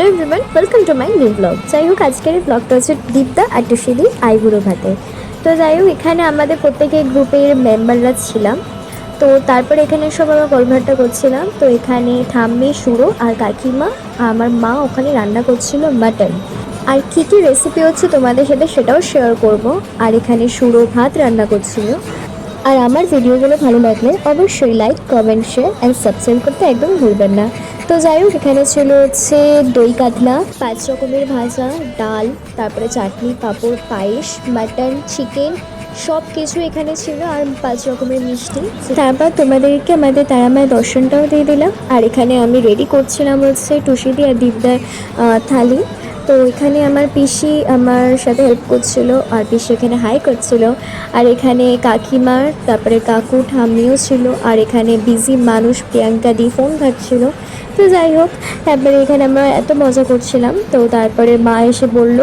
Hello everyone, welcome to my new blog. যাই হোক, আজকের এই ব্লগটা হচ্ছে দীপদা আর টুসিদি আইবুড়ো ভাতে। তো যাই হোক, এখানে আমাদের প্রত্যেকের গ্রুপের মেম্বাররা ছিলাম। তো তারপরে এখানে সব আমরা গল্পটা করছিলাম। তো এখানে ঠাম্মি, সুরো আর কাকিমা, আমার মা ওখানে রান্না করছিল মাটন। আর কী কী রেসিপি হচ্ছে তোমাদের সাথে সেটাও শেয়ার করব। আর এখানে সুরো ভাত রান্না করছিল। আর আমার ভিডিওগুলো ভালো লাগলে অবশ্যই like, comment, share and subscribe করতে একদম ভুলবেন না। তো যাই হোক, এখানে ছিল হচ্ছে দই কাতলা, 5 রকমের ভাজা, ডাল, তারপরে চাটনি, পাঁপড়, পায়েস, মাটন, চিকেন, সব কিছু এখানে ছিল। আর 5 রকমের মিষ্টি। তারপর তোমাদেরকে আমাদের তারামায়ের দর্শনটাও দিয়ে দিলাম। আর এখানে আমি রেডি করছিলাম হচ্ছে টুসিদি আর দীপদার থালি। তো এখানে আমার পিসি আমার সাথে হেল্প করছিল, আর পিসি এখানে হাই করছিল। আর এখানে কাকিমার, তারপরে কাকু ঠাম্মিও ছিল। আর এখানে বিজি মানুষ প্রিয়াঙ্কা দি ফোন ঘাটছিল। তো যাই হোক, তারপরে এখানে আমরা এত মজা করছিলাম। তো তারপরে মা এসে বলল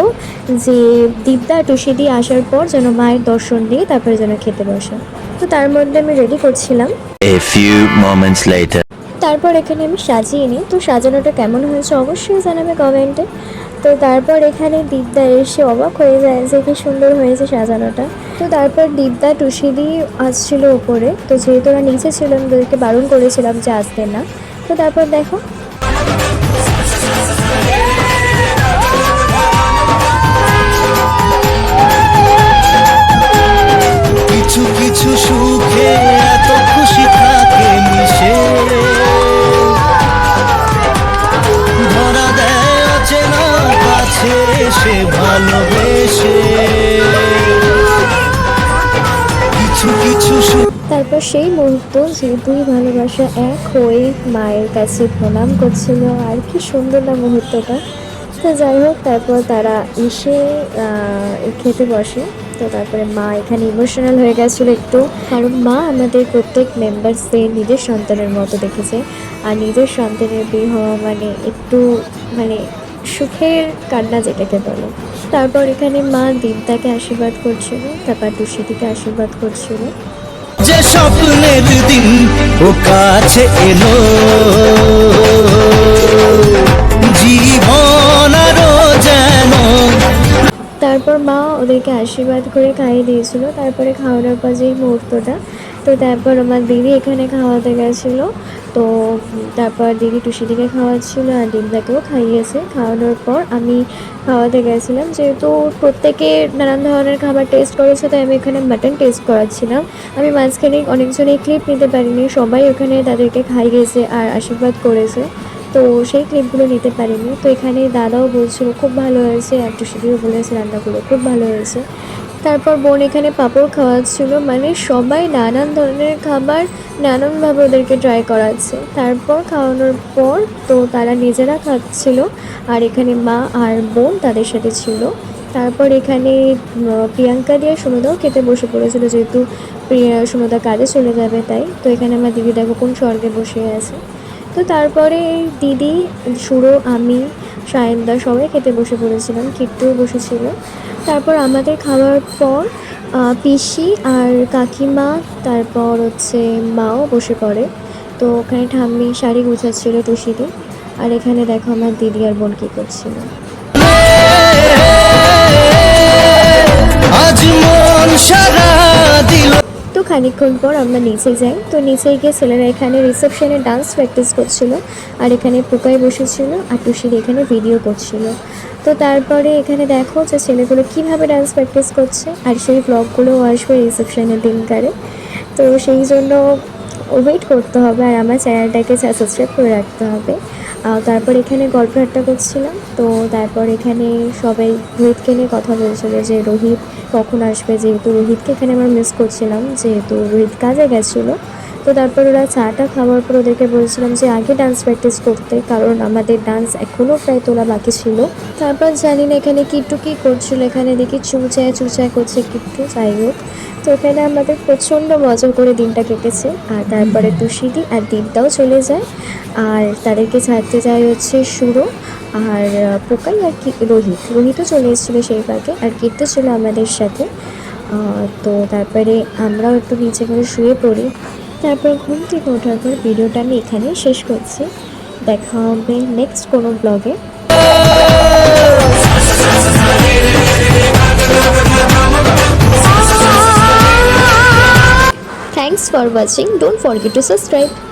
যে দীপদা টুসিদি আসার পর যেন মায়ের দর্শন দিয়ে তারপরে যেন খেতে বসে। তো তার মধ্যে আমি রেডি করছিলাম। A few moments later. তারপর এখানে আমি সাজিয়ে নিই। তো সাজানোটা কেমন হয়েছে অবশ্যই জানাবে কমেন্টে। তো তারপর এখানে দীপদা এসে অবাক হয়ে যায় যে কি সুন্দর হয়েছে সাজানোটা। তো তারপর দীপদা টুসিদি আসছিল উপরে। তো যেহেতু ওরা নিচে ছিল, আমি ওদেরকে বারণ করেছিলাম যে আসতে না। তো তারপর দেখো, কিছু কিছু সুখে এত খুশি থাকে মিশে, ধরা দেয় অচেনা কাছে সে ভালোবেসে। কিছু কিছু তারপর সেই মুহূর্ত যে দুই ভালোবাসা এক হয়ে মায়ের কাছে প্রণাম করছিল। আর কি সুন্দর না মুহূর্তটা। তো যাই হোক, তারপর তারা এসে খেতে বসে। তো তারপরে মা এখানে ইমোশনাল হয়ে গেছিলো একটু, কারণ মা আমাদের প্রত্যেক মেম্বারসদের নিজের সন্তানের মতো দেখেছে। আর নিজের সন্তানের বিয়ে হওয়া মানে একটু মানে সুখের কান্না যেটাকে বলে। তারপর এখানে মা দীপদাকে আশীর্বাদ করছিল, তারপর টুসিদিকে আশীর্বাদ করছিল। যে স্বপ্নের দিন ও কাছে এলো, জীবন আরো যেন। তারপর মা ওদেরকে আশীর্বাদ করে খাইয়ে দিয়েছিল। তারপরে খাওয়ানোর পর যেই মুহূর্তটা, তো তারপর আমার দিদি এখানে খাওয়াতে গেছিলো। তো তারপর দিদি টুসিদিকে খাওয়াচ্ছিল আর দীপদাকেও খাইয়েছে। খাওয়ানোর পর আমি খাওয়াতে গেছিলাম, যেহেতু প্রত্যেকে নানান ধরনের খাবার টেস্ট করেছে, তাই আমি এখানে মাটন টেস্ট করাচ্ছিলাম। আমি মাঝখানে অনেকজনই ক্লিপ নিতে পারিনি, সবাই ওখানে তাদেরকে খাইয়েছে আর আশীর্বাদ করেছে। তো সেই ক্লিপগুলো নিতে পারিনি। তো এখানে দাদাও বলছিল খুব ভালো হয়েছে, আর টুসিদিও বলেছে রান্নাগুলো খুব ভালো হয়েছে। তারপর বোন এখানে পাঁপড় খাওয়াচ্ছিল, মানে সবাই নানান ধরনের খাবার নানানভাবে ওদেরকে ট্রাই করাচ্ছে। তারপর খাওয়ানোর পর তো তারা নিজেরা খাচ্ছিল, আর এখানে মা আর বোন তাদের সাথে ছিল। তারপর এখানে প্রিয়াঙ্কা দিয়ে সুনদাও খেতে বসে পড়েছিল, যেহেতু সুনদা কাজে চলে যাবে তাই। তো এখানে আমার দিদি দেখো কোন স্বর্গে বসে আছে। তো তারপরে দিদি, সুরো, আমি, সায়নদা সবাই খেতে বসে পড়েছিলাম, কিট্টুও বসেছিল। তারপর আমাদের খাওয়ার পর পিসি আর কাকিমা, তারপর হচ্ছে মাও বসে পড়ে। তো ওখানে ঠাম্মি শাড়ি গুছাচ্ছিল টুসিদি। আর এখানে দেখো আমার দিদি আর বোন কী করছিল। আজ মন সারা দিল। তো খানিকক্ষণ পর আমরা নিচে যাই। তো নিচে গিয়ে ছেলেরা এখানে রিসেপশনে ডান্স প্র্যাকটিস করছিল, আর এখানে পোকায় বসেছিল, আর টুসিদি এখানে ভিডিও করছিল। তো তারপরে এখানে দেখো যে ছেলেগুলো কীভাবে ডান্স প্র্যাকটিস করছে, আর সেই ব্লগগুলোও আসবে রিসেপশনের দিনকারে। তো সেই জন্য ওয়েট করতে হবে, আর আমার চ্যানেলটাকে সাবস্ক্রাইব করে রাখতে হবে। তারপর এখানে গল্প আড্ডা করছিলাম। তো তারপর এখানে সবাই রোহিতকে নিয়ে কথা বলছিল যে রোহিত কখন আসবে, যেহেতু রোহিতকে এখানে আমরা মিস করছিলাম, যেহেতু রোহিত কাজে গেছিলো। তো তারপর ওরা চাটা খাওয়ার পর ওদেরকে বলছিলাম যে আগে ডান্স প্র্যাকটিস করতে, কারণ আমাদের ডান্স এখনও প্রায় তোলা বাকি ছিল। তারপর জানি না এখানে কিট্টু কী করছিল, এখানে দেখি চুচায় চুচায় করছে কিট্টু। যাই হোক, তো এখানে আমাদের প্রচণ্ড মজা করে দিনটা কেটেছে। আর তারপরে টুসিদি আর দীপদাও চলে যায়, আর তাদেরকে ছাড়তে যায় হচ্ছে সুরো আর পোকাই, আর কি রোহিতও চলে এসেছিলো সেই ফাঁকে, আর কিট্টু ছিল আমাদের সাথে। তো তারপরে আমরাও একটু নিচে করে শুয়ে পড়ি। তারপর ঘুম থেকে ওঠার পর ভিডিওটা আমি এখানেই শেষ করছি। দেখা হবে নেক্সট কোনো ব্লগে। Thanks for watching. Don't forget to subscribe.